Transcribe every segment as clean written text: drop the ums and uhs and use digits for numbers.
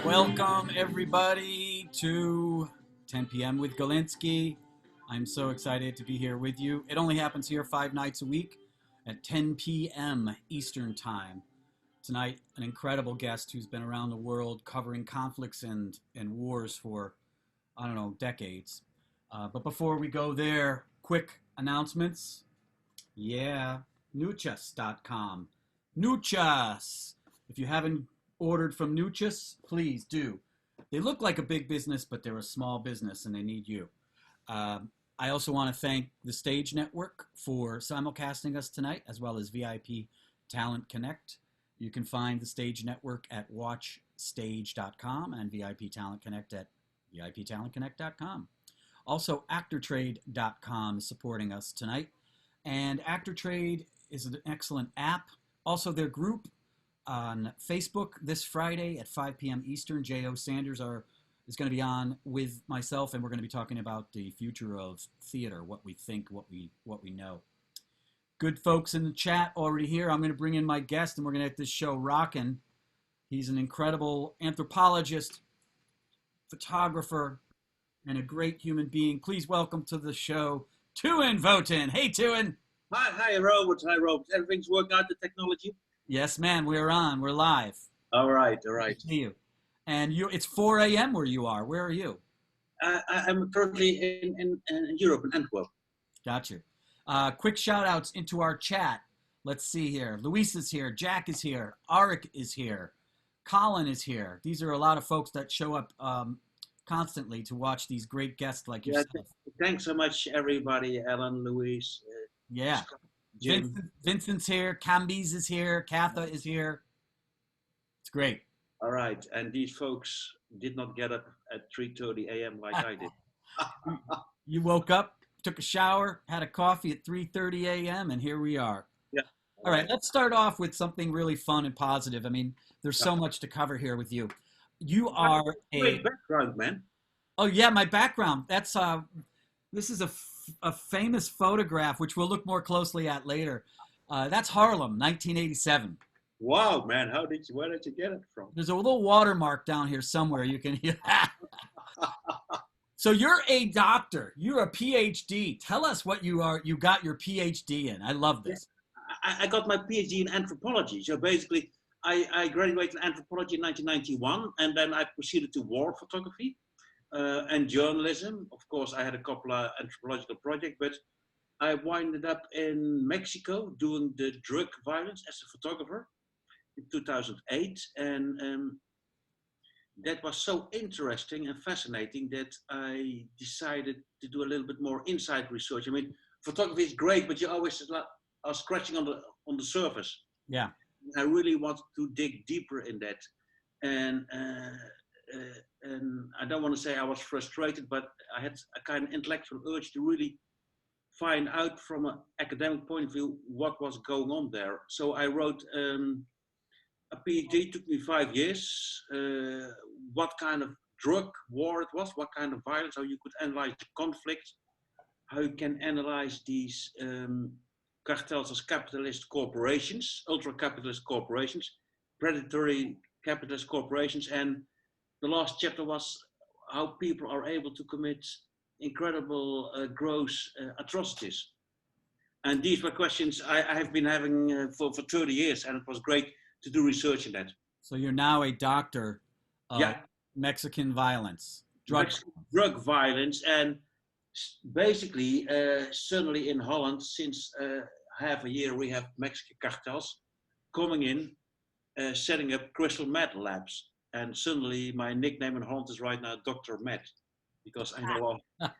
Welcome, everybody, to 10 p.m. with Galinsky. I'm so excited to be here with you. It only happens here 5 nights a week at 10 p.m. Eastern Time. Tonight, an incredible guest who's been around the world covering conflicts and wars for, I don't know, decades. But before we go there, quick announcements. Yeah, nuchas.com. Nuchas! If you haven't ordered from Nuchas, please do. They look like a big business, but they're a small business and they need you. I also want to thank the Stage Network for simulcasting us tonight, as well as VIP Talent Connect. You can find the Stage Network at watchstage.com and VIP Talent Connect at viptalentconnect.com. Also, actortrade.com is supporting us tonight. And ActorTrade is an excellent app. Also, their group on Facebook this Friday at 5 p.m. Eastern. J.O. Sanders is going to be on with myself, and we're going to be talking about the future of theater, what we think, what we know. Good folks in the chat already here. I'm going to bring in my guest, and we're going to get this show rocking. He's an incredible anthropologist, photographer, and a great human being. Please welcome to the show, Teun Voeten. Hey, Teun. Hi, Robert. Hi, Robert. Everything's working out, the technology? Yes, man. We're on. We're live. All right. Good to see you. And it's 4 a.m. where you are. Where are you? I'm currently in Europe, in Antwerp. Got you. Quick shout outs into our chat. Let's see here. Luis is here. Jack is here. Arik is here. Colin is here. These are a lot of folks that show up constantly to watch these great guests like yourself. Thanks so much, everybody. Ellen, Luis. Yeah. Vincent's here. Cambies is here. Katha is here. It's great. All right. And these folks did not get up at 3:30 a.m. like I did. You woke up, took a shower, had a coffee at 3:30 a.m., and here we are. Yeah. All right. Let's start off with something really fun and positive. I mean, there's so much to cover here with you. You are great background, man. Oh, yeah, my background. That's this is a famous photograph, which we'll look more closely at later. That's Harlem, 1987. Wow, man! Where did you get it from? There's a little watermark down here somewhere. You can. So you're a doctor. You're a PhD. Tell us what you are. You got your PhD in. I love this. I got my PhD in anthropology. So basically, I graduated in anthropology in 1991, and then I proceeded to war photography. And journalism. Of course, I had a couple of anthropological projects, but I winded up in Mexico doing the drug violence as a photographer in 2008. And that was so interesting and fascinating that I decided to do a little bit more inside research. I mean, photography is great, but you always are scratching on the surface. Yeah. I really wanted to dig deeper in that. And I don't want to say I was frustrated, but I had a kind of intellectual urge to really find out from an academic point of view what was going on there. So I wrote a PhD, took me 5 years, what kind of drug war it was, what kind of violence, how you could analyze the conflict, how you can analyze these cartels as capitalist corporations, ultra-capitalist corporations, predatory capitalist corporations, and the last chapter was how people are able to commit incredible gross atrocities. And these were questions I have been having for 30 years, and it was great to do research in that. So you're now a doctor of Mexican violence, drug violence, and basically, suddenly in Holland, since half a year, we have Mexican cartels coming in, setting up crystal meth labs. And suddenly my nickname in Holland is right now Dr. Met, because I know all.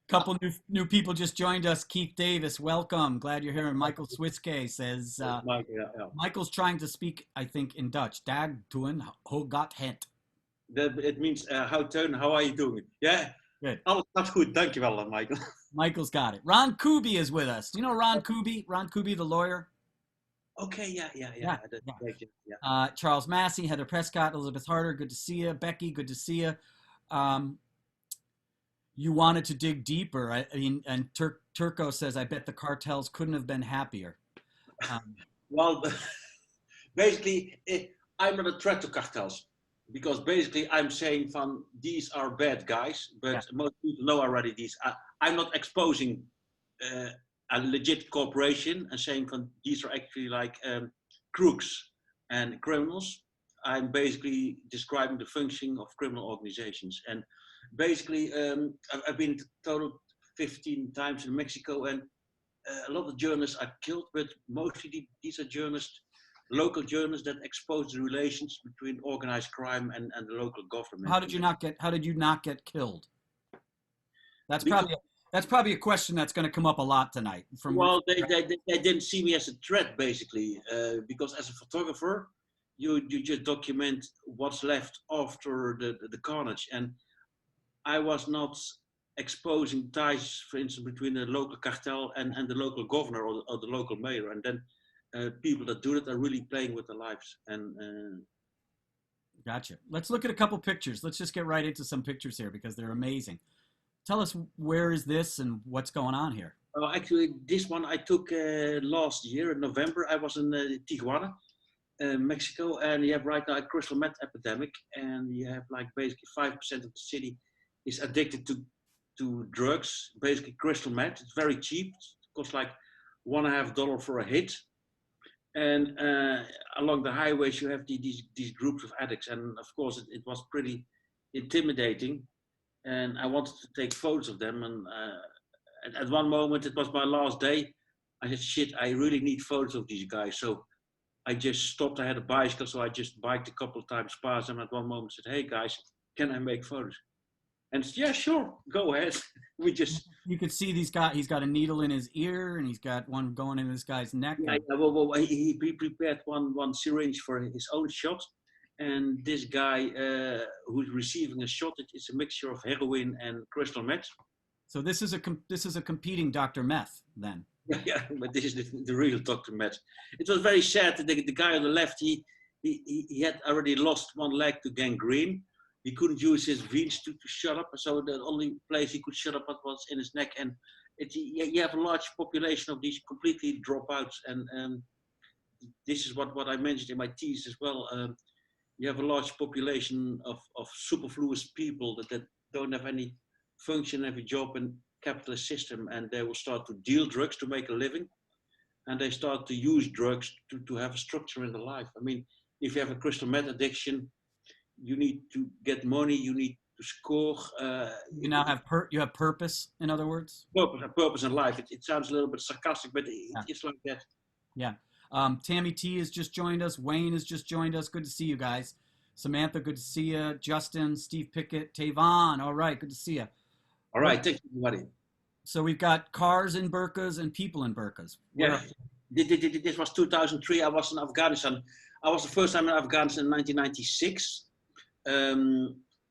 Couple new people just joined us. Keith Davis, welcome. Glad you're here. And Michael Switzke says, Michael's trying to speak, I think, in Dutch. Dag Teun, hoe gaat het? It means, how are you doing? Yeah. Good. Alles gaat goed. Dankjewel, Michael. Michael's got it. Ron Kuby is with us. Do you know Ron Kuby? Ron Kuby, the lawyer? Okay, yeah. Charles Massey, Heather Prescott, Elizabeth Harder, good to see you. Becky, good to see you. You wanted to dig deeper. I mean, and Turco says, I bet the cartels couldn't have been happier. Well, basically, I'm not a threat to cartels because basically I'm saying from these are bad guys, Yeah. but most people know already these. I'm not exposing a legit corporation and saying from these are actually like crooks and criminals. I'm basically describing the functioning of criminal organizations. And basically, I've been total 15 times in Mexico, and a lot of journalists are killed, but mostly these are journalists, local journalists that expose the relations between organized crime and the local government. How did you not get killed? That's Because, probably a question that's going to come up a lot tonight. well, they didn't see me as a threat, basically, because as a photographer, you just document what's left after the carnage. And I was not exposing ties, for instance, between the local cartel and the local governor or the local mayor. And then people that do that are really playing with their lives. And Gotcha. Let's look at a couple pictures. Let's just get right into some pictures here because they're amazing. Tell us, where is this and what's going on here? actually, this one I took last year in November. I was in Tijuana, Mexico, and you have right now a crystal meth epidemic, and you have like basically 5% of the city is addicted to drugs, basically crystal meth. It's very cheap. It costs like $1.50 for a hit. And along the highways, you have these groups of addicts. And of course, it was pretty intimidating. And I wanted to take photos of them. And at one moment, it was my last day. I said, shit, I really need photos of these guys. So I just stopped. I had a bicycle, so I just biked a couple of times past them. At one moment, said, hey guys, can I make photos? And said, yeah, sure, go ahead. We just. You could see he's got a needle in his ear, and he's got one going in this guy's neck. Yeah, well, he prepared one syringe for his own shot, and this guy who's receiving a shot, it's a mixture of heroin and crystal meth. So this is a competing Dr. Meth then. Yeah, but this is the real Dr. Meth. It was very sad that the guy on the left, he had already lost one leg to gangrene. He couldn't use his veins to shut up, so the only place he could shut up was in his neck. And you have a large population of these completely dropouts, and this is what I mentioned in my thesis as well. You have a large population of superfluous people that don't have any function, have a job in capitalist system, and they will start to deal drugs to make a living, and they start to use drugs to have a structure in their life. I mean, if you have a crystal meth addiction, you need to get money, you need to score. You now have you have purpose, in other words? Purpose in life. It sounds a little bit sarcastic, but it's like that. Yeah. Tammy T has just joined us. Wayne has just joined us. Good to see you guys. Samantha, good to see you. Justin, Steve Pickett, Tavon. All right, good to see you. All right, thank you, everybody. So we've got cars in burqas and people in burqas. Yeah, this was 2003. I was in Afghanistan. I was the first time in Afghanistan in 1996.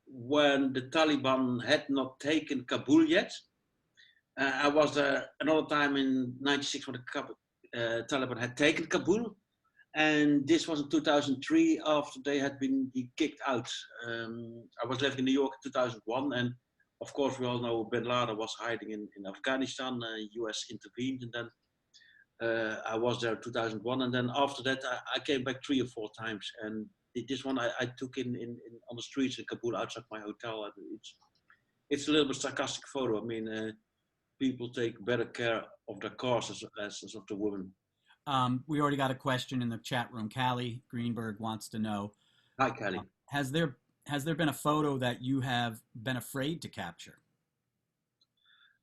When the Taliban had not taken Kabul yet. I was there another time in 96 when the Taliban had taken Kabul. And this was in 2003 after they had been kicked out. I was living in New York in 2001. And of course, we all know bin Laden was hiding in Afghanistan. US intervened. And then I was there in 2001. And then after that, I came back 3 or 4 times. And this one I took in on the streets in Kabul outside my hotel. It's a little bit sarcastic photo. I mean, people take better care of their cars as of the women. We already got a question in the chat room. Callie Greenberg wants to know. Hi, Callie. Has there been a photo that you have been afraid to capture?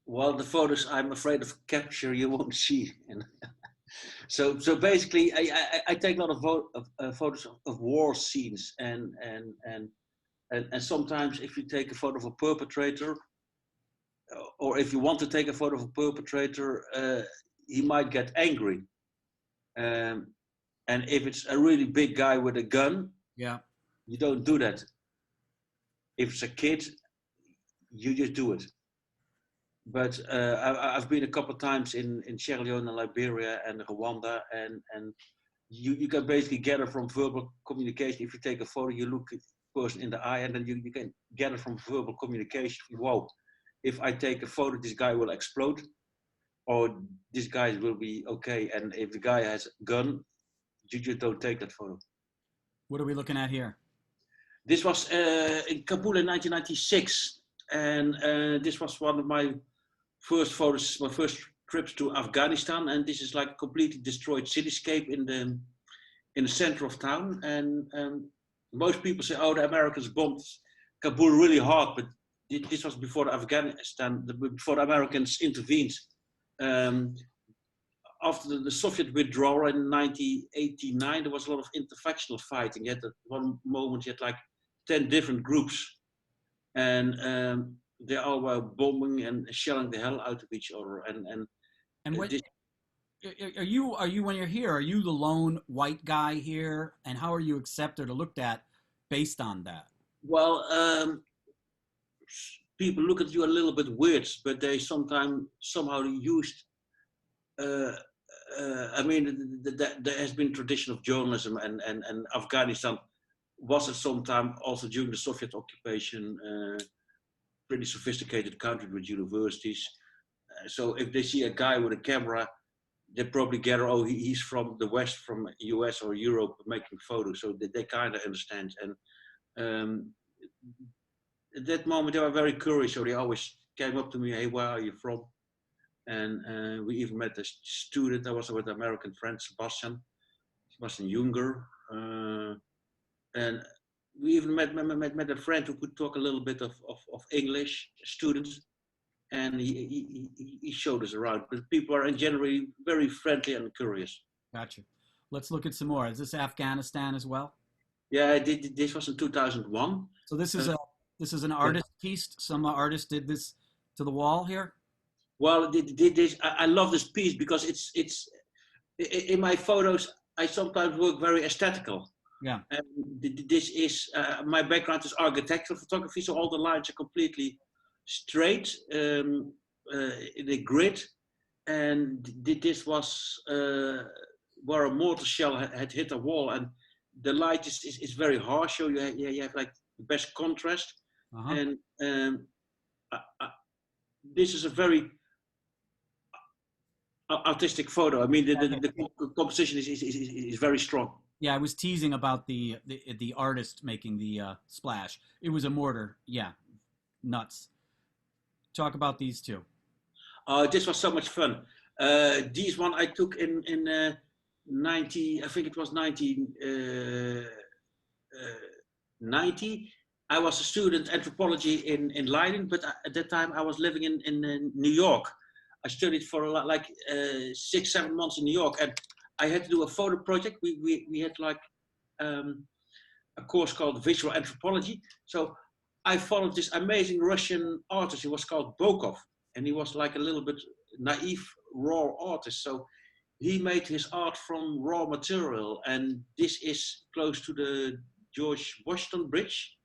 Well, the photos I'm afraid of capture you won't see. So basically, I take a lot of photos of war scenes, and sometimes if you take a photo of a perpetrator, or if you want to take a photo of a perpetrator, he might get angry. And if it's a really big guy with a gun, yeah, you don't do that. If it's a kid, you just do it. But I've been a couple of times in Sierra Leone and Liberia and Rwanda, and you can basically gather from verbal communication. If you take a photo, you look at the person in the eye, and then you can gather from verbal communication. Whoa, if I take a photo, this guy will explode, or this guy will be okay. And if the guy has a gun, You just don't take that photo. What are we looking at here? This was in Kabul in 1996, and this was one of my first photos, my first trips to Afghanistan, and this is like a completely destroyed cityscape in the center of town, and most people say, "Oh, the Americans bombed Kabul really hard," but this was before Afghanistan, before the Americans intervened. Um, After the Soviet withdrawal in 1989, there was a lot of interfactional fighting. You had at one moment, you had like 10 different groups, and they all were bombing and shelling the hell out of each other. And what this, are you when you're here? Are you the lone white guy here? And how are you accepted or looked at based on that? well, people look at you a little bit weird, but they sometimes somehow used. I mean, there has been tradition of journalism, and Afghanistan was at some time also during the Soviet occupation pretty sophisticated country with universities. So if they see a guy with a camera, they probably gather, oh, he's from the West, from US or Europe making photos. So they kind of understand. And at that moment, they were very curious. So they always came up to me, hey, where are you from? And we even met a student. I was with an American friend, Sebastian Junger. And we even met a friend who could talk a little bit of English, students, and he showed us around. But people are in generally very friendly and curious. Gotcha. Let's look at some more. Is this Afghanistan as well? Yeah, this was in 2001. So this is an artist piece. Some artist did this to the wall here. Well, this I love this piece because it's in my photos. I sometimes work very aesthetical. Yeah. And this is my background is architectural photography, so all the lines are completely straight in a grid. And this was where a mortar shell had hit a wall, and the light is very harsh, so you have like the best contrast. And this is a very artistic photo. I mean, the composition is very strong. Yeah, I was teasing about the artist making the splash. It was a mortar. Yeah, nuts. Talk about these two. This was so much fun. These one I took in 90. I think it was 1990. I was a student anthropology in Leiden, but at that time I was living in New York. I studied for like 6-7 months in New York, and I had to do a photo project. We had like a course called visual anthropology. So I followed this amazing Russian artist. He was called Bokov, and he was like a little bit naive, raw artist. So he made his art from raw material, and this is close to the George Washington Bridge.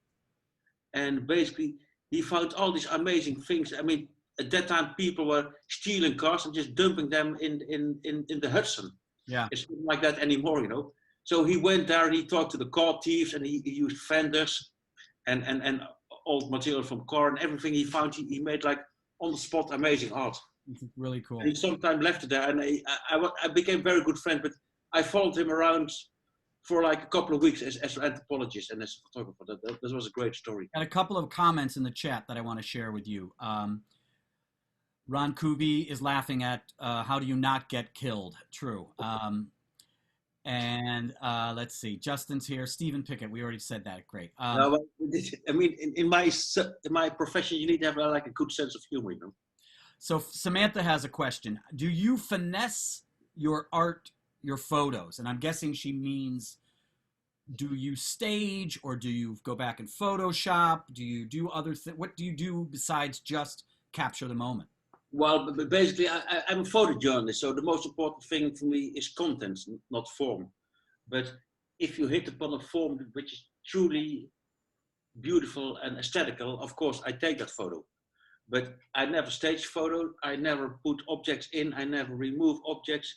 And basically, he found all these amazing things. I mean, at that time, people were stealing cars and just dumping them in the Hudson. Yeah. It's not like that anymore, you know. So he went there and he talked to the car thieves, and he used fenders and old material from car and everything he found. He made like on the spot amazing art. Really cool. And he sometimes left it there, and I became very good friend. But I followed him around for like a couple of weeks as an anthropologist and as a photographer. That was a great story. Got a couple of comments in the chat that I want to share with you. Ron Kubi is laughing at how do you not get killed? True. And let's see. Justin's here. Stephen Pickett. We already said that. Great. No, I mean, in my profession, you need to have like a good sense of humor, you know. So Samantha has a question. Do you finesse your art, your photos? And I'm guessing she means, do you stage or do you go back and Photoshop? Do you do other things? What do you do besides just capture the moment? Well, but basically, I'm a photojournalist, so the most important thing for me is content, not form. But if you hit upon a form which is truly beautiful and aesthetical, of course, I take that photo. But I never stage photo. I never put objects in. I never remove objects.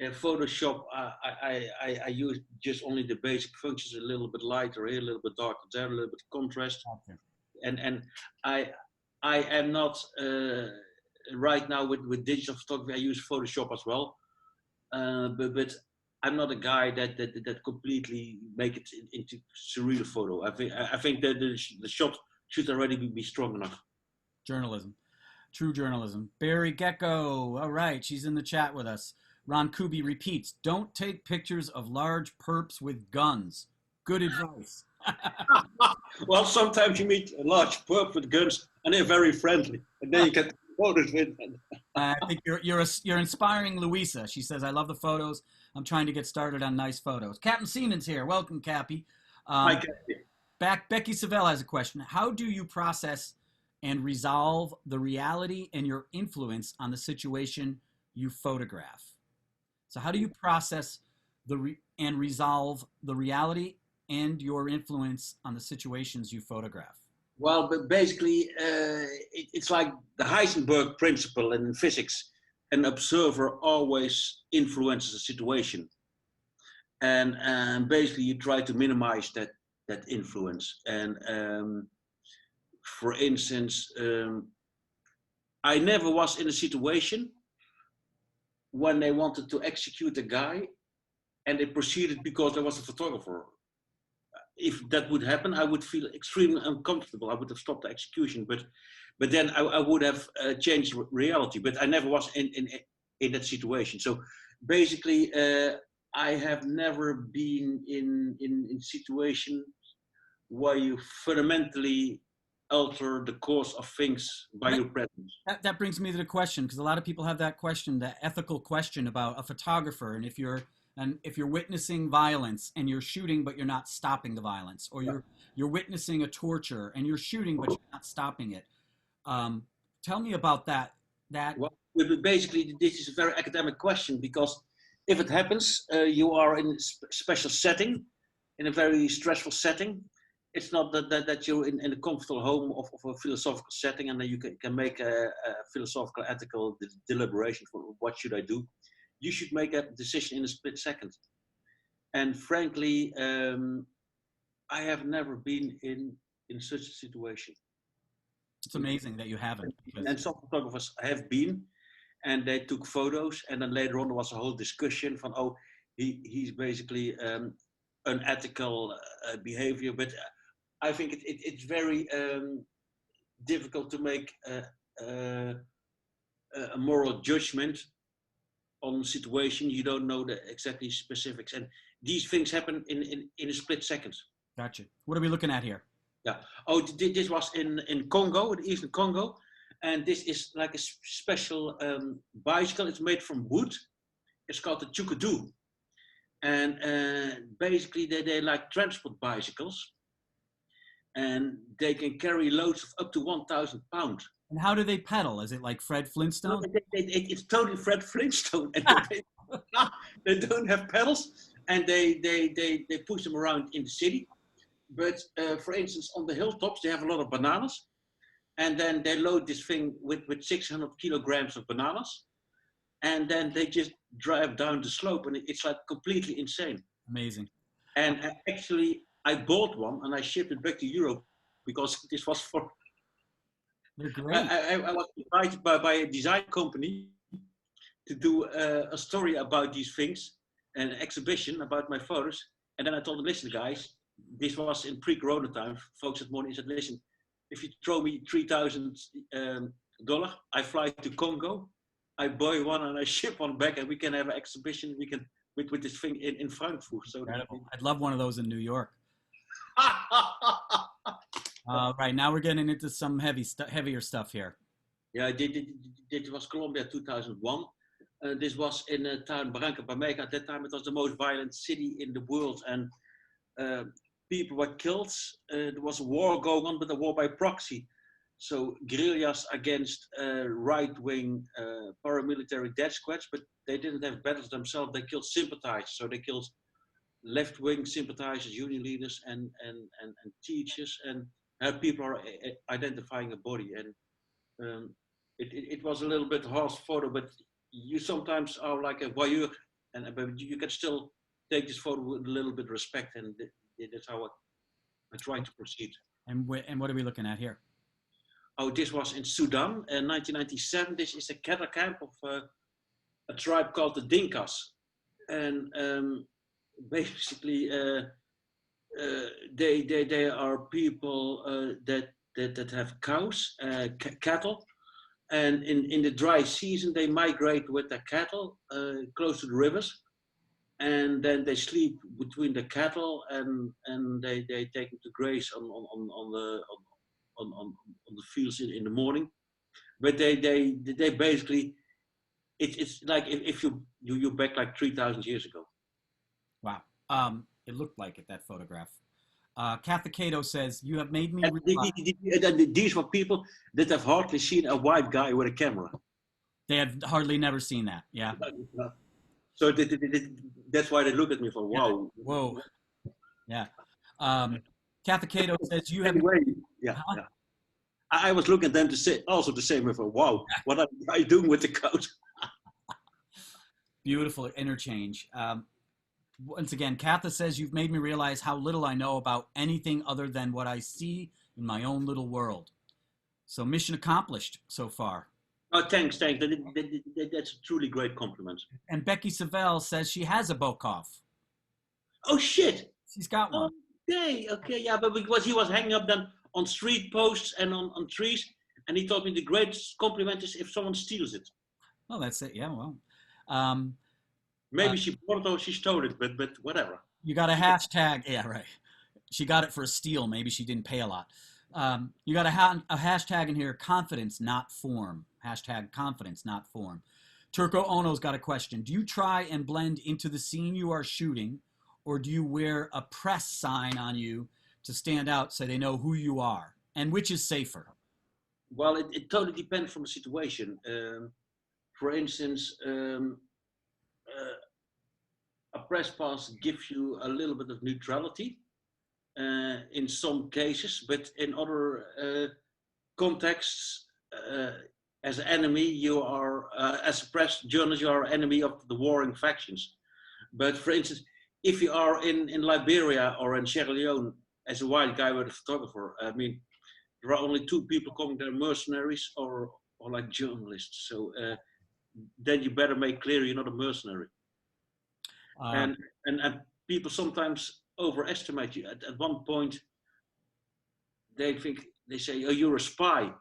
Photoshop, I use just only the basic functions, a little bit lighter here, a little bit darker there, a little bit contrast. Okay. And I am not... right now with digital photography, I use Photoshop as well. But I'm not a guy that completely make it into surreal photo. I think that the shot should already be strong enough. Journalism. True journalism. Barry Gecko. All right, she's in the chat with us. Ron Kubi repeats, don't take pictures of large perps with guns. Good advice. Well, sometimes you meet a large perp with guns and they're very friendly. And then you get photos with them. I think you're inspiring Louisa. She says, I love the photos. I'm trying to get started on nice photos. Captain Siemens here. Welcome, Cappy. Hi, Kathy. Becky Savell has a question. How do you process and resolve the reality and your influence on the situation you photograph? So how do you process and resolve the reality and your influence on the situations you photograph? Well, but basically, it's like the Heisenberg principle in physics. An observer always influences the situation. And basically, you try to minimize that influence. And for instance, I never was in a situation when they wanted to execute a guy and they proceeded because there was a photographer. If that would happen, I would feel extremely uncomfortable. I would have stopped the execution, but then I would have changed reality. But I never was in that situation. So basically, I have never been in situation where you fundamentally alter the course of things by your presence. That brings me to the question, because a lot of people have that question, the ethical question about a photographer, and if you're witnessing violence and you're shooting but you're not stopping the violence, or you're witnessing a torture and you're shooting but you're not stopping it. Tell me about that. Well, basically, this is a very academic question, because if it happens, you are in a special setting, in a very stressful setting. It's not that you're in a comfortable home of a philosophical setting, and then you can make a philosophical, ethical deliberation for what should I do. You should make a decision in a split second. And frankly, I have never been in such a situation. It's amazing that you haven't. And some photographers have been, and they took photos, and then later on there was a whole discussion from, oh, he's basically unethical behavior. But I think it's very difficult to make a moral judgment on a situation. You don't know the exactly specifics, and these things happen in a split second. Gotcha. What are we looking at here? Yeah. Oh, this was in Congo, the Eastern Congo, and this is like a special bicycle. It's made from wood. It's called the chukadu, and basically they like transport bicycles, and they can carry loads of up to 1,000 pounds. And how do they pedal? Is it like Fred Flintstone? No, it's totally Fred Flintstone. And they don't have pedals, and they push them around in the city. But for instance, on the hilltops, they have a lot of bananas. And then they load this thing with 600 kilograms of bananas. And then they just drive down the slope, and it's like completely insane. Amazing. And actually, I bought one and I shipped it back to Europe, because this was for... They're great. I was invited by a design company to do a story about these things, an exhibition about my photos. And then I told them, listen, guys, this was in pre-corona time. Folks at morning said, listen, if you throw me $3,000, I fly to Congo, I buy one and I ship one back, and we can have an exhibition. We can with this thing in Frankfurt. So I'd love one of those in New York. Right, now we're getting into some heavier stuff here. Yeah, this was Colombia 2001. This was in a town Barranquilla. At that time, it was the most violent city in the world, and people were killed. There was a war going on, but a war by proxy. So guerrillas against right-wing paramilitary death squads, but they didn't have battles themselves. They killed sympathizers. So they killed left-wing sympathizers, union leaders, and teachers, and people are identifying a body. And it was a little bit harsh photo, but you sometimes are like a voyeur, but you can still take this photo with a little bit of respect, and that's how I try to proceed. And what are we looking at here? Oh, this was in Sudan in 1997. This is a cattle camp of a tribe called the Dinkas. and basically they are people that have cows, cattle, and in the dry season they migrate with their cattle close to the rivers, and then they sleep between the cattle, and they take them to graze on the fields in the morning. But they basically it's like if you back like 3,000 years ago. Wow. It looked like it, that photograph. Katha Cato says, you have made me And realize these were people that have hardly seen a white guy with a camera. they have hardly never seen that. Yeah. So that's why they look at me for wow. Whoa. Yeah. Katha Cato says, you have. Anyway, yeah, Huh? yeah. I was looking at them to say also the same with wow, what are you doing with the coat? Beautiful interchange. Once again, Katha says, you've made me realize how little I know about anything other than what I see in my own little world. So mission accomplished so far. Oh, thanks. That's a truly great compliment. And Becky Savell says she has a Bokov. Oh shit! She's got one. Okay, yeah, but because he was hanging up then on street posts and on trees, and he told me the greatest compliment is if someone steals it. Oh, that's it. Yeah, well. Maybe she bought it or she stole it, but whatever. You got a hashtag. Yeah, right. She got it for a steal. Maybe she didn't pay a lot. You got a hashtag in here, confidence, not form. Hashtag confidence, not form. Turko Ono's got a question. Do you try and blend into the scene you are shooting, or do you wear a press sign on you to stand out so they know who you are? And which is safer? Well, it totally depends from the situation. For instance, a press pass gives you a little bit of neutrality in some cases, but in other contexts, as an enemy, you are, as a press journalist, you are enemy of the warring factions. But for instance, if you are in Liberia or in Sierra Leone as a white guy with a photographer, I mean, there are only two people coming there, mercenaries or like journalists. So then you better make clear you're not a mercenary. And people sometimes overestimate you. At one point, they say, oh, you're a spy.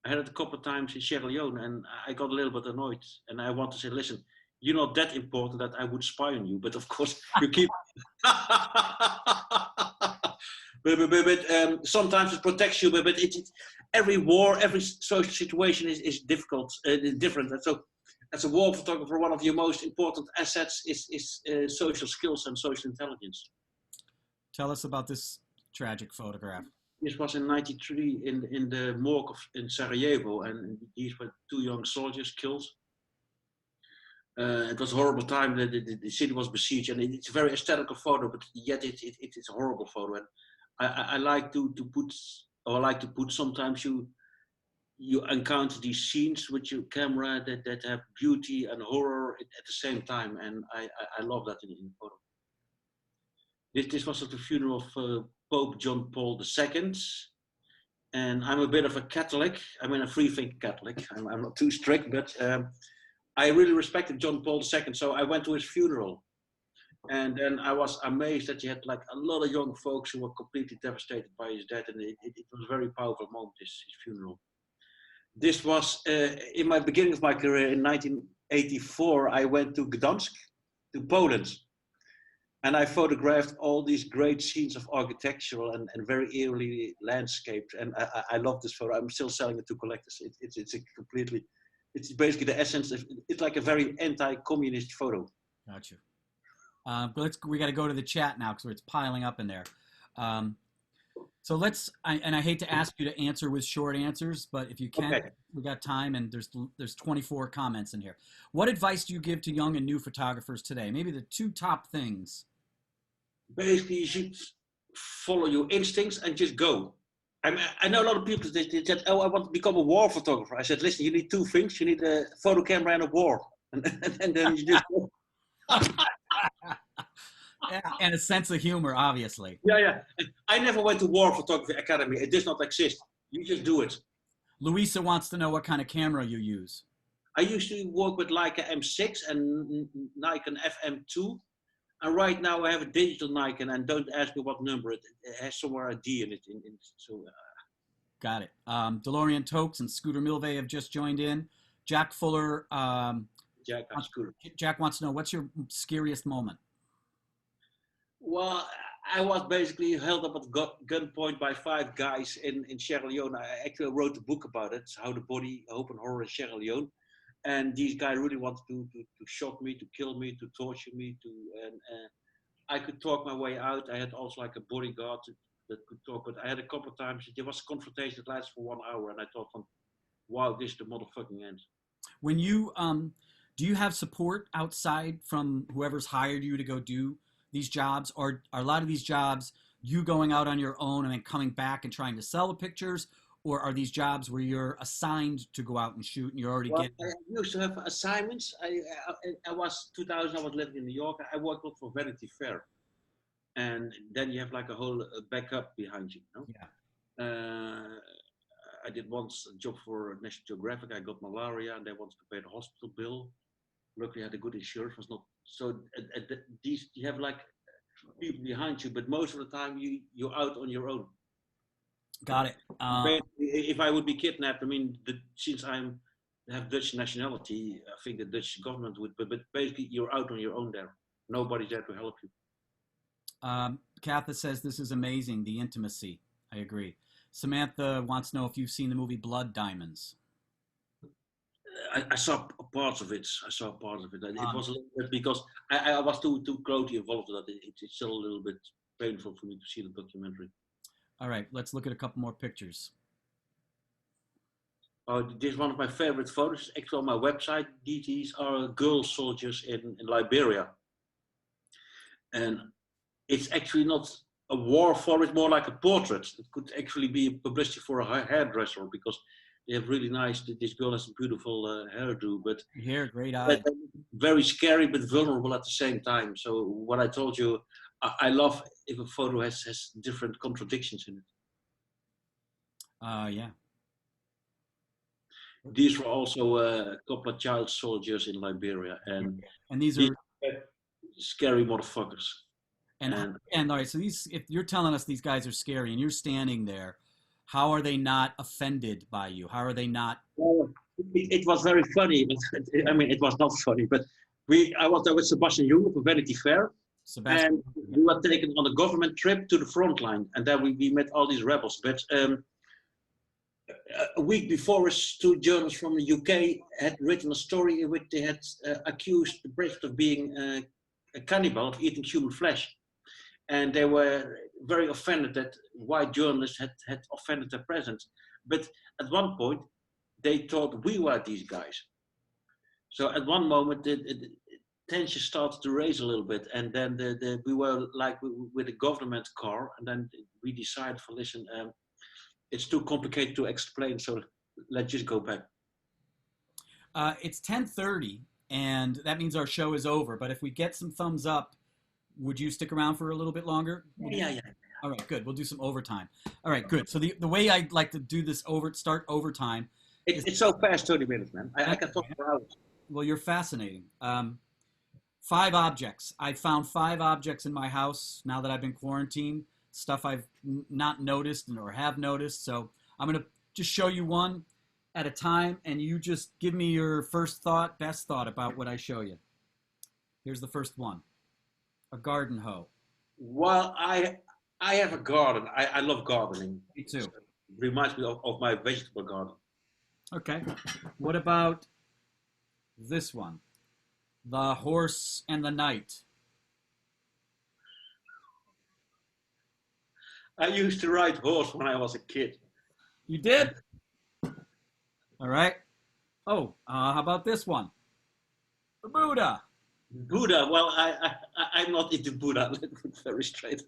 I had it a couple of times in Sierra Leone, and I got a little bit annoyed. And I want to say, listen, you're not that important that I would spy on you. But of course, you keep. but sometimes it protects you. But every war, every social situation is difficult, different. And so, as a war photographer, one of your most important assets is social skills and social intelligence. Tell us about this tragic photograph. This was in '93 in the morgue in Sarajevo, and these were two young soldiers killed. It was a horrible time. The city was besieged, and it's a very aesthetical photo, but yet it's a horrible photo. And I like to put, or I like to put. Sometimes you encounter these scenes with your camera that have beauty and horror at the same time, and I love that in the photo. This was at the funeral of Pope John Paul II, and I'm a bit of a Catholic. I mean, a free-thinking Catholic. I'm not too strict, but I really respected John Paul II, so I went to his funeral, and then I was amazed that he had like a lot of young folks who were completely devastated by his death, and it was a very powerful moment, his funeral. This was in my beginning of my career in 1984. I went to Gdansk, to Poland. And I photographed all these great scenes of architectural and very eerily landscaped. And I love this photo. I'm still selling it to collectors. It's basically the essence of, it's like a very anti-communist photo. Got you. We got to go to the chat now because it's piling up in there. So I hate to ask you to answer with short answers, but if you can, okay. We got time, and there's 24 comments in here. What advice do you give to young and new photographers today? Maybe the two top things. Basically, you should follow your instincts and just go. I know a lot of people that said, oh, I want to become a war photographer. I said, listen, you need two things. You need a photo camera and a war. And then you just go. Yeah, and a sense of humor, obviously. Yeah. I never went to War Photography Academy. It does not exist. You just do it. Louisa wants to know what kind of camera you use. I used to work with Leica M6 and Nikon FM2. And right now I have a digital Nikon, and don't ask me what number it has somewhere a D in it. So Got it. DeLorean Tokes and Scooter Milvey have just joined in. Jack Fuller. Jack wants to know, what's your scariest moment? Well, I was basically held up at gunpoint by 5 guys in Sierra Leone. I actually wrote a book about it, How the Body, Hope and Horror in Sierra Leone. And these guys really wanted to shock me, to kill me, to torture me, and I could talk my way out. I had also like a bodyguard that could talk, but I had a couple of times, there was a confrontation that lasted for 1 hour, and I thought, wow, this is the motherfucking end. When you, do you have support outside from whoever's hired you to go do these jobs, or are a lot of these jobs you going out on your own and then coming back and trying to sell the pictures? Or are these jobs where you're assigned to go out and shoot and you're already getting? I used to have assignments. I was 2000. I was living in New York. I worked for Vanity Fair, and then you have like a whole backup behind you. You know? Yeah. I did once a job for National Geographic. I got malaria, and they wanted to pay the hospital bill. Luckily, I had a good insurance. Was not so. These you have like people behind you, but most of the time you're out on your own. Got it. If I would be kidnapped, I mean, since I have Dutch nationality, I think the Dutch government would, but basically you're out on your own there. Nobody's there to help you. Katha says, this is amazing, the intimacy. I agree. Samantha wants to know if you've seen the movie Blood Diamonds. I saw parts of it. It was a little bit, because I was too closely involved with that. It's still a little bit painful for me to see the documentary. All right, let's look at a couple more pictures. Oh, this is one of my favorite photos. Actually, on my website, these are girl soldiers in Liberia. And it's actually not a war photo, it's more like a portrait. It could actually be publicity for a hairdresser, because they have really nice, this girl has a beautiful hairdo, but hair, great eye. Very scary, but vulnerable at the same time. So what I told you, I love if a photo has different contradictions in it. Yeah. These were also a couple of child soldiers in Liberia, and these are scary motherfuckers. And all right, so if you're telling us these guys are scary, and you're standing there, how are they not offended by you? How are they not? Well, it was very funny. I mean, it was not funny, but I was there with Sebastian Jung for Vanity Fair. And we were taken on a government trip to the front line, and then we met all these rebels. But a week before us, 2 journalists from the UK had written a story in which they had accused the president of being a cannibal, of eating human flesh. And they were very offended that white journalists had offended the president. But at one point, they thought we were these guys. So at one moment, tension started to raise a little bit, and then we were like with a government car, and then we decided, listen, it's too complicated to explain, so let's just go back. It's 10:30, and that means our show is over, but if we get some thumbs up, would you stick around for a little bit longer? Yeah. All right, good. We'll do some overtime. All right, good. So the way I'd like to do this start overtime. It's so fast, 30 minutes, man. I can talk for hours. Well, you're fascinating. 5 objects. I found 5 objects in my house now that I've been quarantined, stuff I've not noticed or have noticed. So I'm going to just show you one at a time, and you just give me your first thought, best thought about what I show you. Here's the first one. A garden hoe. Well, I have a garden. I love gardening. Me too. It reminds me of my vegetable garden. Okay. What about this one? The horse and the knight. I used to ride horse when I was a kid. You did? All right. Oh, how about this one? The Buddha. Buddha. Well, I'm not into Buddha. Let's put very straight.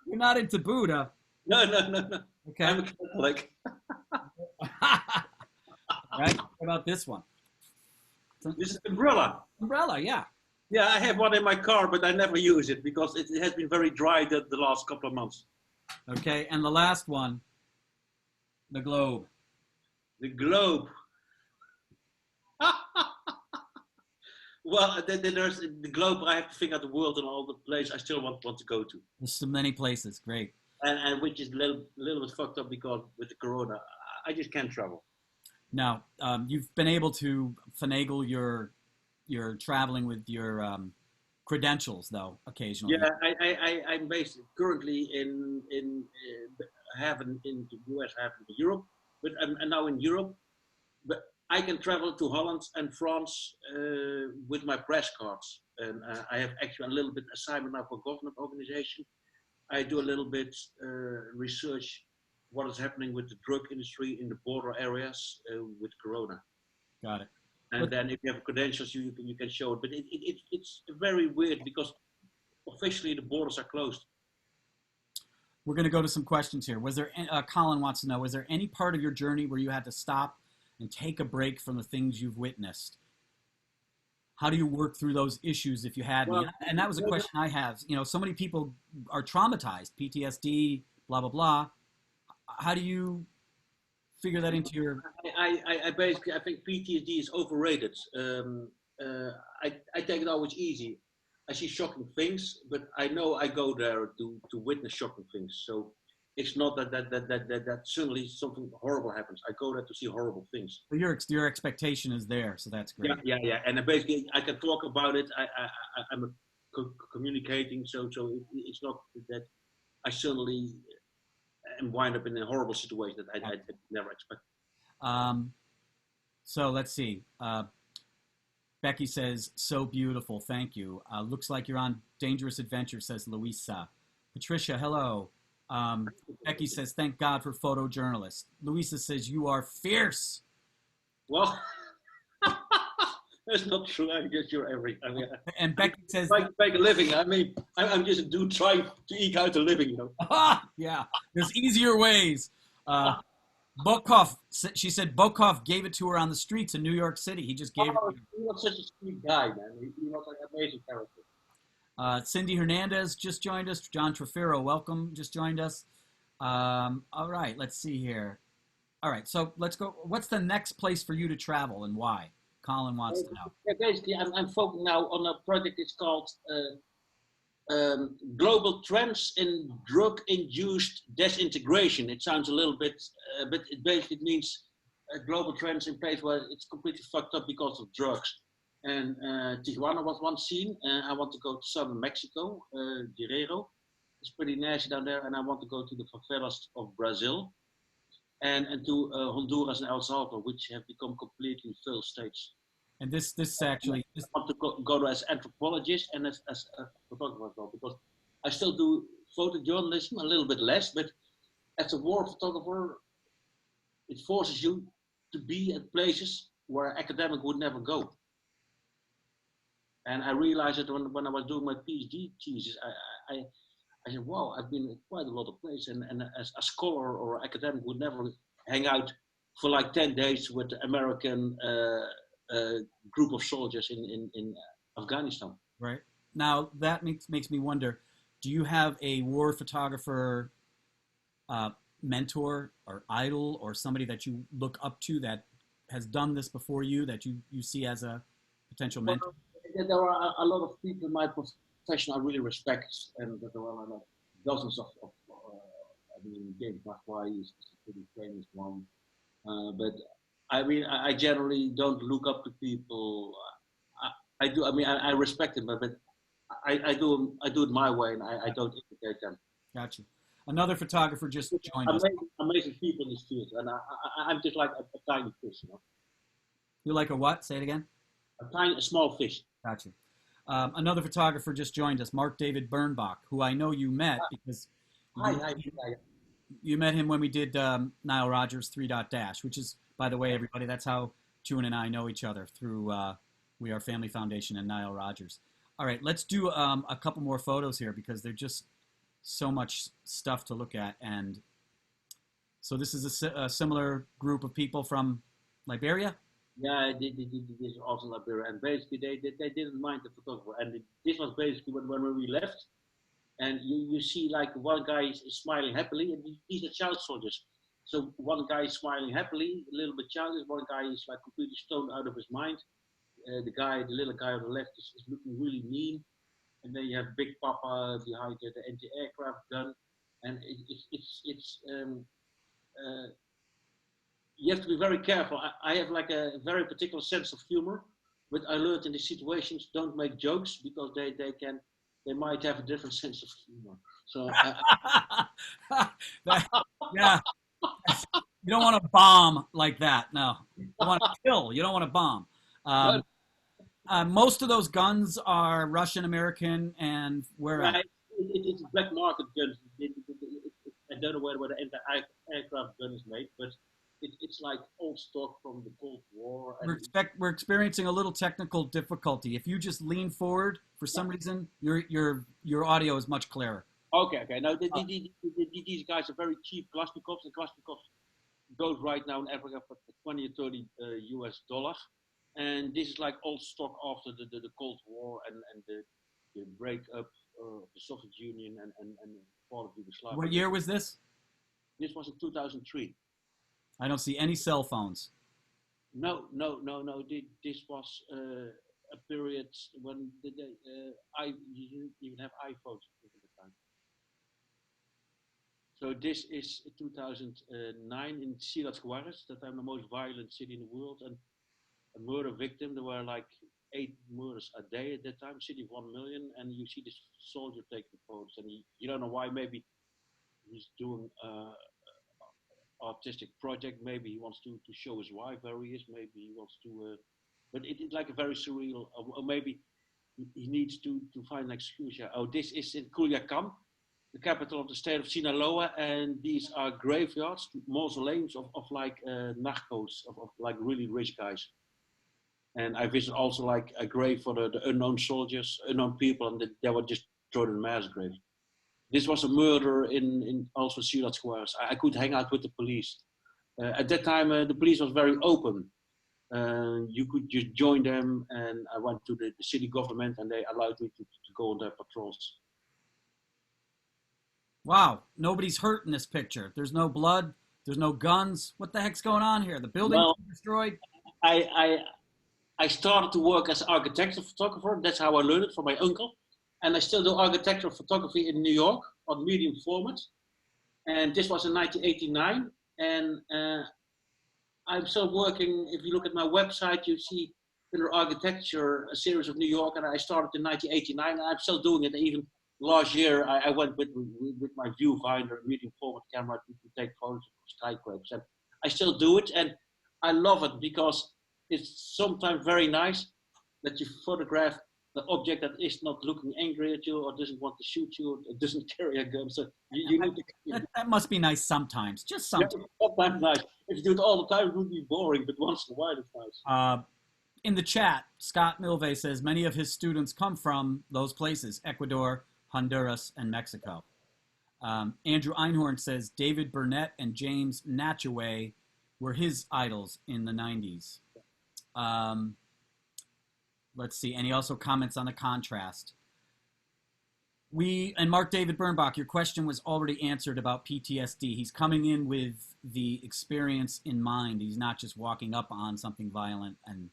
You're not into Buddha? No. Okay. I'm a Catholic. All right. What about this one? This is umbrella. Umbrella, yeah. Yeah, I have one in my car, but I never use it because it has been very dry the last couple of months. Okay, and the last one, the globe. The globe. Well, then there's the globe. I have to figure out the world and all the places I still want to go to, There's so many places. Great. and which is a little bit fucked up because with the corona, I just can't travel. Now, you've been able to finagle your traveling with your credentials, though, occasionally. Yeah, I'm based currently in half in the US, half in Europe, but I'm now in Europe. But I can travel to Holland and France with my press cards, and I have actually a little bit assignment now for government organization. I do a little bit research what is happening with the drug industry in the border areas with Corona. Got it. And then if you have credentials, you can show it. But it's very weird because officially the borders are closed. We're going to go to some questions here. Was there, Colin wants to know, was there any part of your journey where you had to stop and take a break from the things you've witnessed? How do you work through those issues if you had any? And that was a question I have. You know, so many people are traumatized, PTSD, blah, blah, blah. How do you figure that into your... I basically, I think PTSD is overrated. I take it always easy. I see shocking things, but I know I go there to witness shocking things. So it's not that suddenly something horrible happens. I go there to see horrible things. Well, your expectation is there, so that's great. Yeah. And basically, I can talk about it. I'm communicating, so it's not that I suddenly am wind up in a horrible situation that I never expect. So let's see. Becky says, so beautiful, thank you. Looks like you're on Dangerous Adventure, says Louisa. Patricia, hello. Becky says, thank God for photojournalists. Louisa says, you are fierce. Well, that's not true. I guess you're and Becky says, trying to make a living. I mean, I'm just a dude trying to eke out a living, you know. Yeah, there's easier ways. Bokov, she said Bokov gave it to her on the streets in New York City. He just gave it to her. He was such a sweet guy, man. He was like an amazing character. Cindy Hernandez just joined us. John Trefiro, welcome, just joined us. All right, let's see here. All right, so let's go. What's the next place for you to travel and why? Colin wants to know. Yeah, basically, I'm focusing now on a project. It's called Global Trends in Drug-Induced Disintegration. It sounds a little bit, but it basically means global trends in place where it's completely fucked up because of drugs. And Tijuana was one scene. I want to go to southern Mexico, Guerrero. It's pretty nasty down there. And I want to go to the favelas of Brazil and to Honduras and El Salvador, which have become completely failed states. And this actually... I want to go as anthropologist and as a photographer as well, because I still do photojournalism, a little bit less, but as a war photographer, it forces you to be at places where an academic would never go. And I realized that when I was doing my PhD thesis, I said, wow, I've been in quite a lot of places, and as a scholar or academic would never hang out for like 10 days with the American group of soldiers in Afghanistan. Right. Now, that makes me wonder, do you have a war photographer mentor or idol or somebody that you look up to that has done this before you, that you see as a potential mentor? There are a lot of people in my profession I really respect, and there are like dozens of I mean, James McVie is a pretty famous one. But I mean, I generally don't look up to people. I do. I mean, I respect them, but I do it my way, and I don't imitate them. Gotcha. Another photographer just joined us. Amazing people in this field, and I'm just like a tiny fish, you know. You're like a what? Say it again. A small fish. Gotcha. Another photographer just joined us, Mark David Bernbach, who I know you met because you met him when we did Nile Rodgers 3 Dash, which is, by the way, everybody, that's how Teun and I know each other, through We Are Family Foundation and Nile Rodgers. All right, let's do a couple more photos here because there's just so much stuff to look at. And so this is a similar group of people from Liberia? Yeah, this is also Liberia, and basically they didn't mind the photographer, and this was basically when we left, and you see like one guy is smiling happily, and these are child soldiers. So one guy is smiling happily, a little bit childish, one guy is like completely stoned out of his mind, the little guy on the left is looking really mean, and then you have Big Papa behind the anti-aircraft gun, and uh, you have to be very careful. I have like a very particular sense of humor, but I learned in these situations don't make jokes because they might have a different sense of humor. So That, yeah, you don't want to bomb like that. No, you want to kill. You don't want to bomb. no, Um, most of those guns are Russian American, and where else? right, it's black market guns. I don't know where the anti-aircraft gun is made, but it's like old stock from the Cold War. And We're experiencing a little technical difficulty. If you just lean forward, for some reason, your audio is much clearer. okay. Now these guys are very cheap Kalashnikovs, and Kalashnikovs goes right now in Africa for 20 or 30 US dollars. And this is like old stock after the Cold War and the breakup of the Soviet Union and part of Yugoslavia. What year was this? This was in 2003. I don't see any cell phones. No. This was a period when you didn't even have iPhones at the time. So this is 2009 in Ciudad Juarez, that I'm the most violent city in the world, and a murder victim. There were like 8 murders a day at that time, city of 1 million, and you see this soldier taking photos, and you don't know why. Maybe he's doing artistic project. Maybe he wants to show his wife where he is. Maybe he wants to, but it's like a very surreal. Or maybe he needs to find an excuse. Yeah. Oh, this is in Culiacan, the capital of the state of Sinaloa, and these are graveyards, mausoleums of like narcos, of like really rich guys. And I visited also like a grave for the unknown soldiers, unknown people, and they were just thrown in mass graves. This was a murder in also Ciudad Juarez. I could hang out with the police. At that time, the police was very open. You could just join them, and I went to the city government, and they allowed me to go on their patrols. Wow, nobody's hurt in this picture. There's no blood. There's no guns. What the heck's going on here? The building's Well, destroyed. I started to work as an architectural photographer. That's how I learned it from my uncle. And I still do architectural photography in New York on medium format. And this was in 1989. And I'm still working. If you look at my website, you see under architecture, a series of New York. And I started in 1989. And I'm still doing it. Even last year, I went with my viewfinder, medium format camera to take photos of skyscrapers. And I still do it. And I love it because it's sometimes very nice that you photograph the object that is not looking angry at you or doesn't want to shoot you or doesn't carry a gun. So you need to. That must be nice sometimes. Just sometimes. Yeah, sometimes nice. If you do it all the time, it would be boring, but once in a while, it's nice. In the chat, Scott Milvey says many of his students come from those places: Ecuador, Honduras, and Mexico. Andrew Einhorn says David Burnett and James Natchaway were his idols in the 90s. Let's see. And he also comments on the contrast. And Mark David Birnbach, your question was already answered about PTSD. He's coming in with the experience in mind. He's not just walking up on something violent. And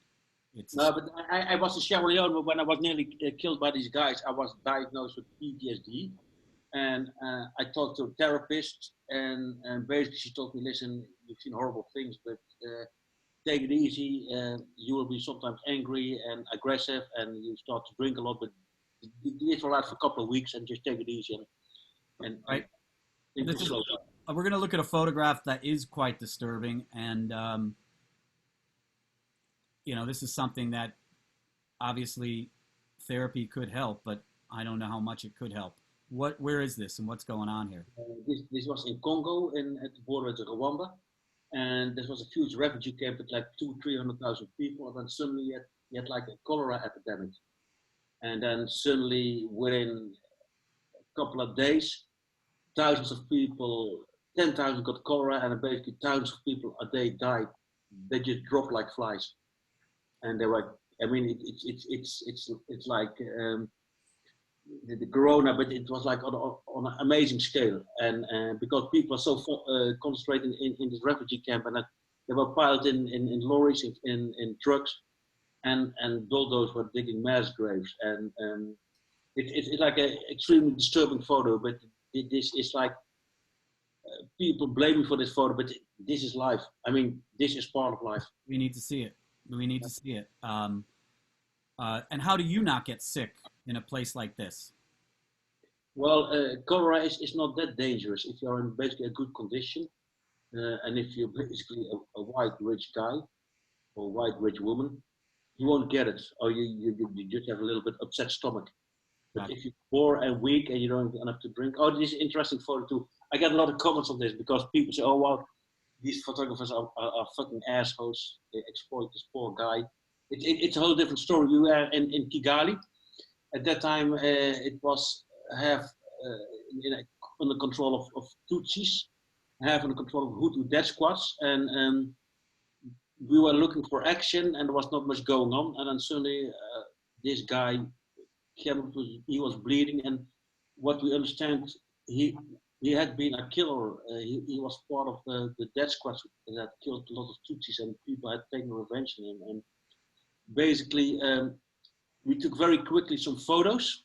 it's. No, but I was in Sierra Leone when I was nearly killed by these guys. I was diagnosed with PTSD. And I talked to a therapist, and basically she told me, listen, you've seen horrible things, but take it easy. You will be sometimes angry and aggressive, and you start to drink a lot, but it's all right for a couple of weeks, and just take it easy. And right. We're going to look at a photograph that is quite disturbing, and this is something that obviously therapy could help, but I don't know how much it could help. Where is this, and what's going on here? This was in Congo, at the border with Rwanda. And this was a huge refugee camp with like 200,000-300,000 people. And then suddenly you had like a cholera epidemic. And then suddenly within a couple of days, thousands of people, 10,000 got cholera, and basically thousands of people a day died. They just dropped like flies. And they were, I mean, it's like the corona, but it was like on an amazing scale, and because people are so concentrated in this refugee camp, and they were piled in lorries, in trucks, and those were digging mass graves, and it's like an extremely disturbing photo. But this is like people blame me for this photo, but this is life. I mean, this is part of life. We need to see it. We need to see it. And how do you not get sick in a place like this? Well, cholera is not that dangerous if you're in basically a good condition, and if you're basically a white rich guy or white rich woman, you won't get it, or you just have a little bit upset stomach. But if you're poor and weak and you don't have enough to drink, oh, this is interesting photo too. I get a lot of comments on this because people say, oh, wow, these photographers are fucking assholes. They exploit this poor guy. It's a whole different story. We were in Kigali. At that time, it was half under control of Tutsis, half under control of Hutu death squads. And we were looking for action and there was not much going on. And then suddenly this guy came, he was bleeding. And what we understand, he had been a killer. He was part of the death squad that killed a lot of Tutsis, and people had taken revenge on him. And basically, we took very quickly some photos.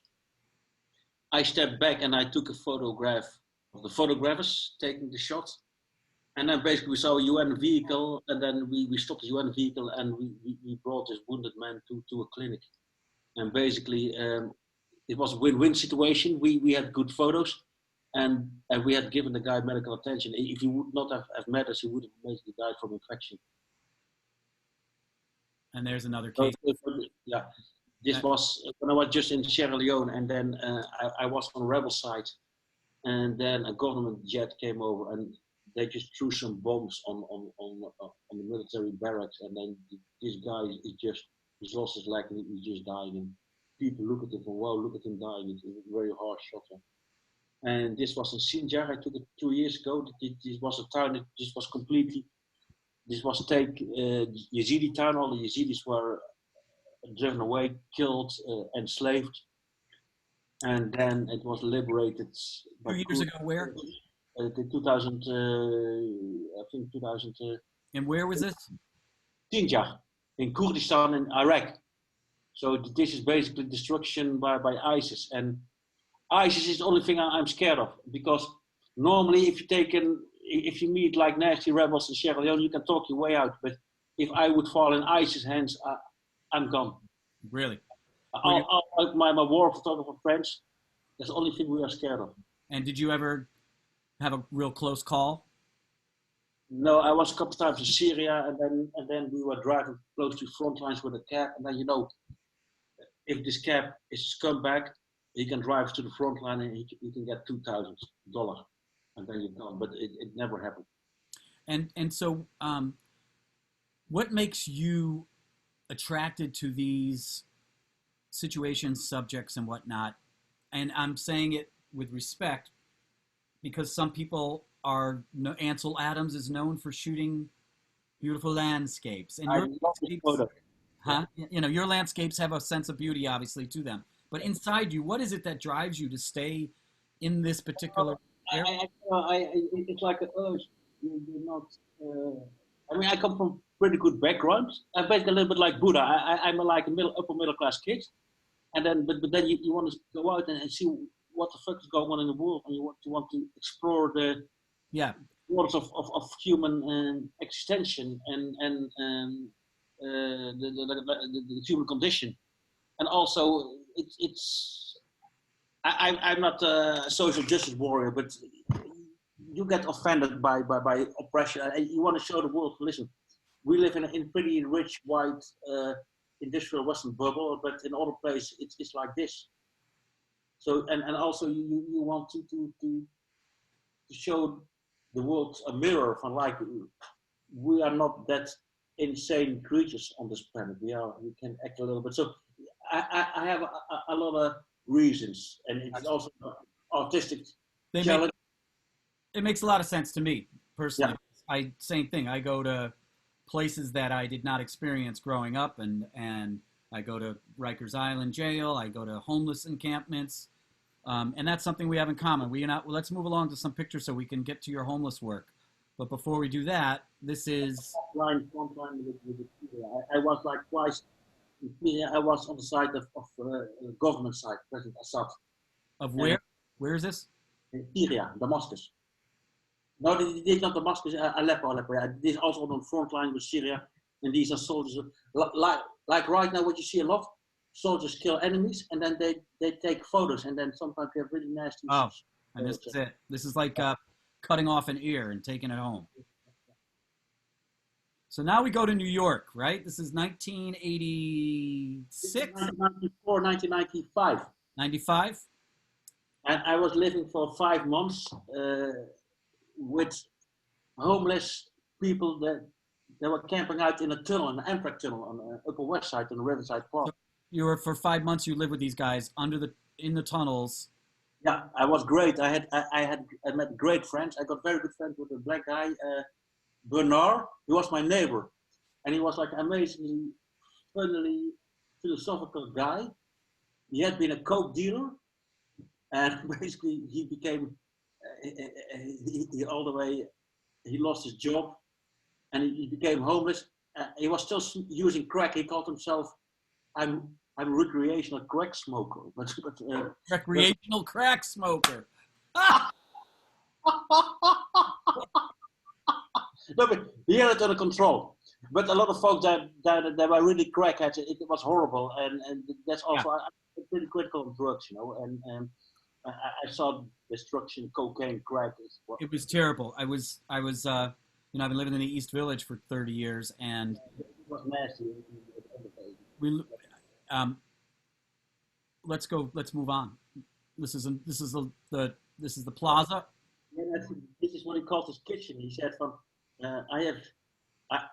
I stepped back and I took a photograph of the photographers taking the shot. And then basically we saw a UN vehicle, and then we stopped the UN vehicle and we brought this wounded man to a clinic. And basically, it was a win-win situation. We had good photos. And we had given the guy medical attention. If he would not have met us, he would have basically died from infection. And there's another case. Yeah, this was when I was just in Sierra Leone, and then I was on rebel side, and then a government jet came over, and they just threw some bombs on the military barracks, and then this guy he's lost his leg and he just died. And people look at him and wow, look at him dying. It's a very harsh shot. And this was in Sinjar. I took it 2 years ago. This was a town. This was Yazidi town. All the Yazidis were driven away, killed, enslaved, and then it was liberated. 2 years ago, where? 2000, I think 2000. And where was this? Sinjar, in Kurdistan, in Iraq. So this is basically destruction by ISIS, and ISIS is the only thing I'm scared of, because normally if you meet like nasty rebels in Sierra Leone, you can talk your way out. But if I would fall in ISIS hands, I'm gone. Really? My war photographer friends, that's the only thing we are scared of. And did you ever have a real close call? No, I was a couple times in Syria, and then we were driving close to front lines with a cab, and then if this cab is a scumbag, he can drive to the front line and he can get $2,000, and then you're gone. But it never happened. And so, what makes you attracted to these situations, subjects, and whatnot? And I'm saying it with respect because some people are. Ansel Adams is known for shooting beautiful landscapes, and your landscapes, your landscapes have a sense of beauty, obviously, to them. But inside you, what is it that drives you to stay in this particular area? It's like an urge. You're not. I mean, I come from pretty good background. I'm basically a little bit like Buddha. I'm like a upper middle class kid, and then but then you want to go out and see what the fuck is going on in the world, and you want to explore the worlds of human existential and the human condition, and also. I'm not a social justice warrior, but you get offended by oppression, and you want to show the world. Listen, we live in a pretty rich, white, industrial Western bubble, but in other places it's like this. So and also you want to show the world a mirror from like we are not that insane creatures on this planet. We can act a little bit. So. I have a lot of reasons, and it's also artistic challenge. It makes a lot of sense to me personally. Yeah. Same thing. I go to places that I did not experience growing up, and I go to Rikers Island jail. I go to homeless encampments, and that's something we have in common. Let's move along to some pictures so we can get to your homeless work. But before we do that, this is I was like twice I was on the side of government side, President Assad, Of and where? Where is this? in Syria, Damascus. No, this is not Damascus, Aleppo. Yeah. This is also on the front line with Syria, and these are soldiers. Like right now, what you see a lot, soldiers kill enemies, and then they take photos, and then sometimes they have really nasty. Oh, and this is it. This is like cutting off an ear and taking it home. So now we go to New York, right? This is 1986? 1994, 1995. 95? And I was living for 5 months with homeless people that they were camping out in a tunnel, an Amtrak tunnel on the Upper West Side on the Riverside Park. So you were for 5 months. You lived with these guys in the tunnels. Yeah, I was great. I met great friends. I got very good friends with a black guy, Bernard. He was my neighbor, and he was like amazingly, funnily, philosophical guy. He had been a coke dealer, and basically he became he all the way. He lost his job, and he became homeless. He was still using crack. He called himself, I'm a recreational crack smoker." Recreational crack smoker. No, but he had it under control. But a lot of folks that were really crackheads, it was horrible, and that's also I'm pretty critical of drugs, you know. And I saw destruction, cocaine, crack. It was terrible. I was I've been living in the East Village for 30 years, and it was nasty. we let's move on. This is the plaza. Yeah, this is what he calls his kitchen. He said,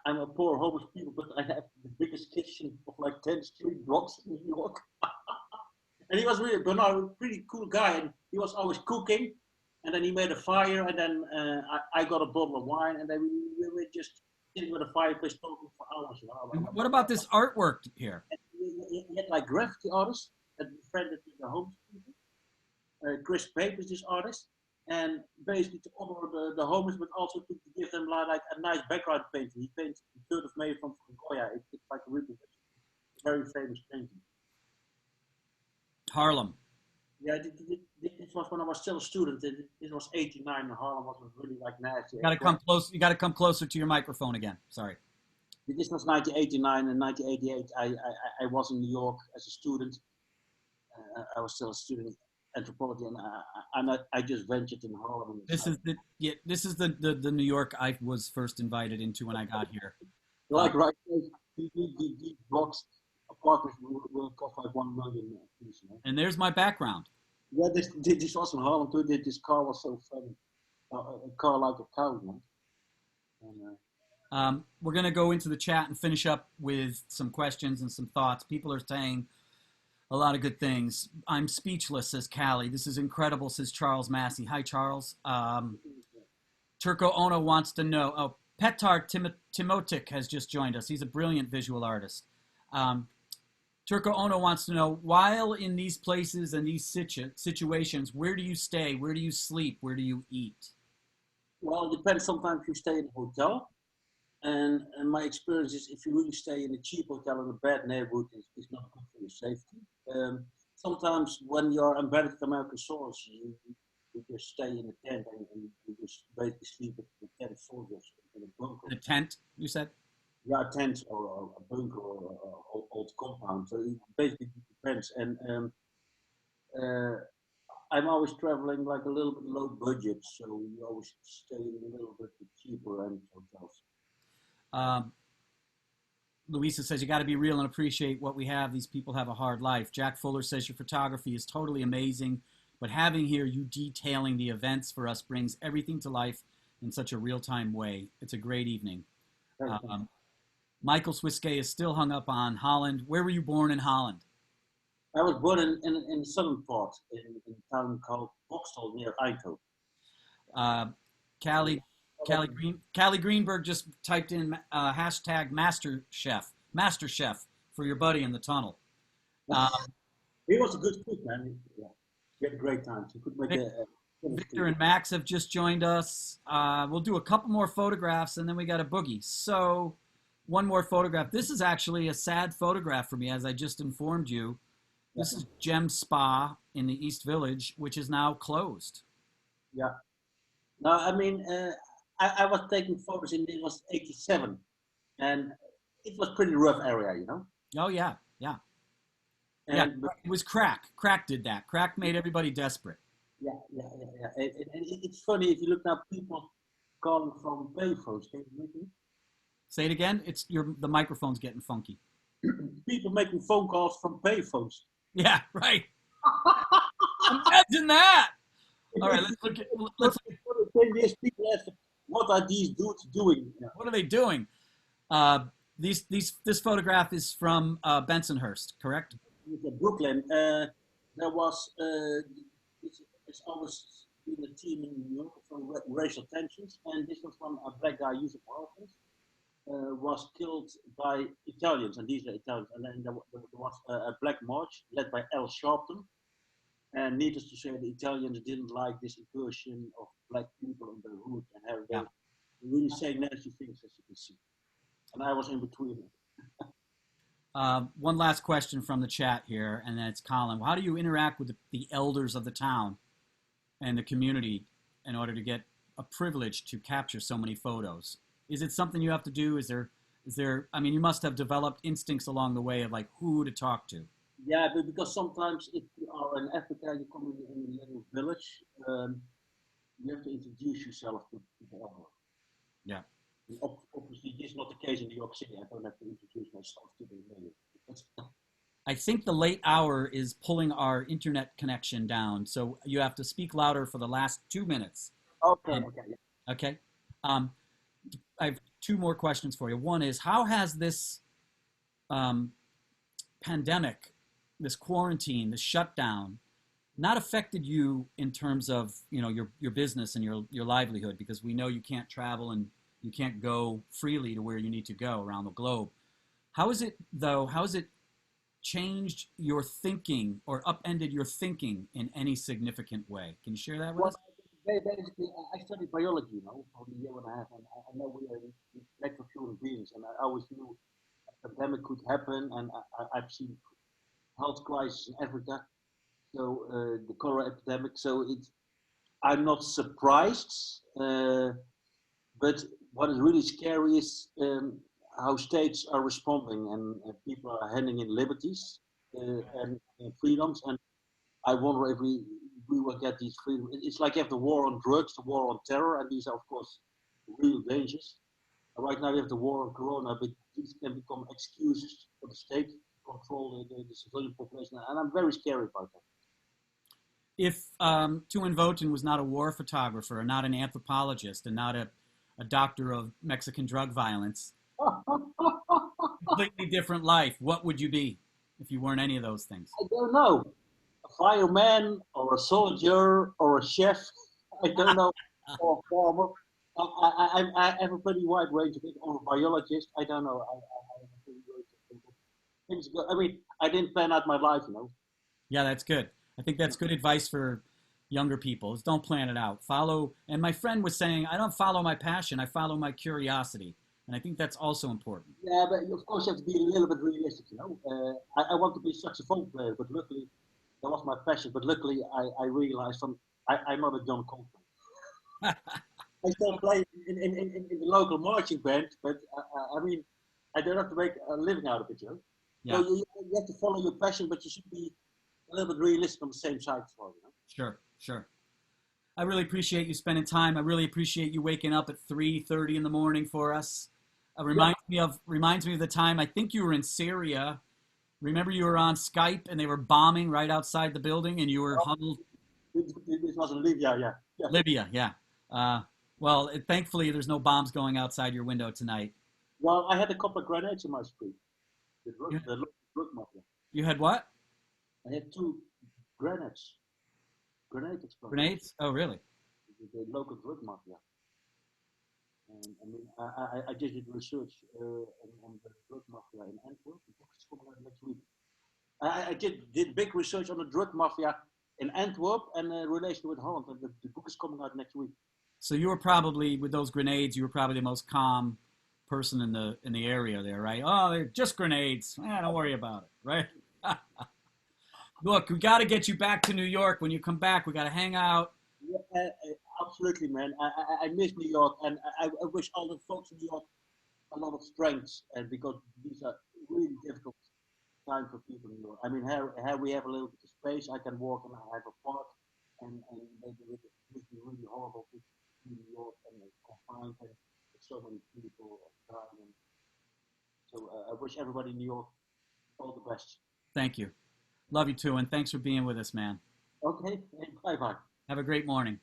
I'm a poor homeless people, but I have the biggest kitchen of like 10 street blocks in New York." And he was really Bernard, a pretty cool guy, and he was always cooking. And then he made a fire, and then I got a bottle of wine, and then we were just sitting with a fireplace talking for hours. You know? What about this artwork here? He had like graffiti artists that befriended the homeless people. Chris Pape is this artist, and basically to honor the homeless, but also to give them like a nice background painting. He painted the 3rd of May from Goya. It's like a really very famous painting. Harlem. Yeah, this was when I was still a student. This was 89, and Harlem was really like nasty. You got to come closer to your microphone again. Sorry. This was 1989, and 1988. I was in New York as a student. I was still a student anthropology, and I just ventured in Harlem. This is the New York I was first invited into when I got here. Like right, these blocks, apartments will cost like $1 million. You know? And there's my background. Yeah, this was in Harlem too. This car was so funny. A car like a cow, man. And, we're going to go into the chat and finish up with some questions and some thoughts. People are saying a lot of good things. I'm speechless, says Callie. This is incredible, says Charles Massey. Hi, Charles. Turko Ono wants to know. Oh, Petar Timotik has just joined us. He's a brilliant visual artist. Turko Ono wants to know, while in these places and these situations, where do you stay? Where do you sleep? Where do you eat? Well, it depends. Sometimes you stay in a hotel. And my experience is if you really stay in a cheap hotel in a bad neighborhood, it's not good for your safety. Sometimes when you're embedded with American soils, you just stay in a tent and you just basically sleep with the tent soldiers in a bunker. A tent, you said? Yeah, a tent or a bunker or an old compound. So it basically depends. And I'm always traveling like a little bit low budget, so you always stay in a little bit cheaper end hotels. Louisa says you got to be real and appreciate what we have. These people have a hard life. Jack Fuller says your photography is totally amazing, but having here you detailing the events for us brings everything to life in such a real-time way. It's a great evening. Michael Swiskay is still hung up on Holland. Where were you born in Holland? I was born in the southern part, in a town called Boxtel near Eindhoven. Callie Greenberg just typed in hashtag Master Chef for your buddy in the tunnel. He was a good cook, man. Yeah. We had a great time. He could make Victor and Max have just joined us. We'll do a couple more photographs and then we got a boogie. So one more photograph. This is actually a sad photograph for me, as I just informed you. Yeah. This is Gem Spa in the East Village, which is now closed. Yeah. No, I mean, I was taking photos in, it was 87, and it was pretty rough area, you know. Oh yeah, yeah, yeah. And but, It was Crack. Crack did that. Crack made everybody desperate. yeah, yeah, yeah, yeah. It's funny if you look now, people calling from payphones. Can you make it? Say it again. The microphone's getting funky. People making phone calls from payphones. Yeah, right. Imagine that. All right, let's. People ask, what are these dudes doing? What are they doing? This photograph is from Bensonhurst, correct? Brooklyn. There was it's always been a team in New York from racial tensions, and this was from a black guy, Yusuf Morales, was killed by Italians, and these are Italians. And then there was a black march led by Al Sharpton. And needless to say, the Italians didn't like this incursion of black people in the hood, and have they really saying nasty things, as you can see. And I was in between. One last question from the chat here, and then it's Colin. How do you interact with the elders of the town and the community in order to get a privilege to capture so many photos? Is it something you have to do? Is there, I mean, you must have developed instincts along the way of like who to talk to. Yeah, but because sometimes if you are in Africa, you come in a little village, you have to introduce yourself to the elder. Yeah. Obviously, this is not the case in New York City. I don't have to introduce myself to the village. I think the late hour is pulling our internet connection down, so you have to speak louder for the last 2 minutes. Okay. Okay. I have two more questions for you. One is, how has this pandemic, this quarantine, this shutdown, not affected you in terms of your business and your livelihood? Because we know you can't travel and you can't go freely to where you need to go around the globe. How is it though? How has it changed your thinking or upended your thinking in any significant way? Can you share that with us? Basically, I studied biology, for a year and a half, and I know we are respect of human beings, and I always knew a pandemic could happen, and I've seen health crisis in Africa, so the cholera epidemic. So I'm not surprised, but what is really scary is how states are responding, and people are handing in liberties and freedoms, and I wonder if we will get these freedoms. It's like you have the war on drugs, the war on terror, and these are, of course, real dangers. Right now, we have the war on corona, but these can become excuses for the state to control the civilian population, and I'm very scared about that. If Teun Voeten was not a war photographer, and not an anthropologist, and not a doctor of Mexican drug violence, completely different life, what would you be if you weren't any of those things? I don't know. A fireman, or a soldier, or a chef. I don't know. Or a farmer. I have a pretty wide range of it. Or a biologist. I don't know. I have a pretty range of things. I mean, I didn't plan out my life, Yeah, that's good. I think that's good advice for younger people, is don't plan it out. Follow, and my friend was saying, I don't follow my passion, I follow my curiosity. And I think that's also important. Yeah, but of course you have to be a little bit realistic, I want to be a saxophone player, but luckily, that was my passion, but luckily I realized I'm not a John Coltrane. I started playing in the local marching band, but I mean, I don't have to make a living out of it, Yeah. So you have to follow your passion, but you should be a little bit realistic on the same side as well, Sure. I really appreciate you spending time. I really appreciate you waking up at 3:30 in the morning for us. Reminds me of the time, I think you were in Syria. Remember you were on Skype and they were bombing right outside the building and you were huddled? This was in Libya, yeah. Libya, yeah. Well, thankfully there's no bombs going outside your window tonight. Well, I had a couple of grenades in my street. The drug mafia. You had what? I had 2 grenades. Grenade explosions. Grenades? Oh, really? The local drug mafia. And I mean, I did research on the drug mafia in Antwerp. The book is coming out next week. I did big research on the drug mafia in Antwerp and relation with Holland. And the book is coming out next week. So you were probably, with those grenades, you were probably the most calm person in the area there, right? Oh, they're just grenades. Don't worry about it, right? Look, we got to get you back to New York. When you come back, we got to hang out. Yeah, absolutely, man. I miss New York, and I wish all the folks in New York a lot of strength, and because these are really difficult time for people in New York. I mean, here we have a little bit of space. I can walk and I have a park, and maybe it would be really horrible to be in New York and confined and with so many people dying. And so I wish everybody in New York all the best. Thank you. Love you too, and thanks for being with us, man. Okay, bye bye. Have a great morning.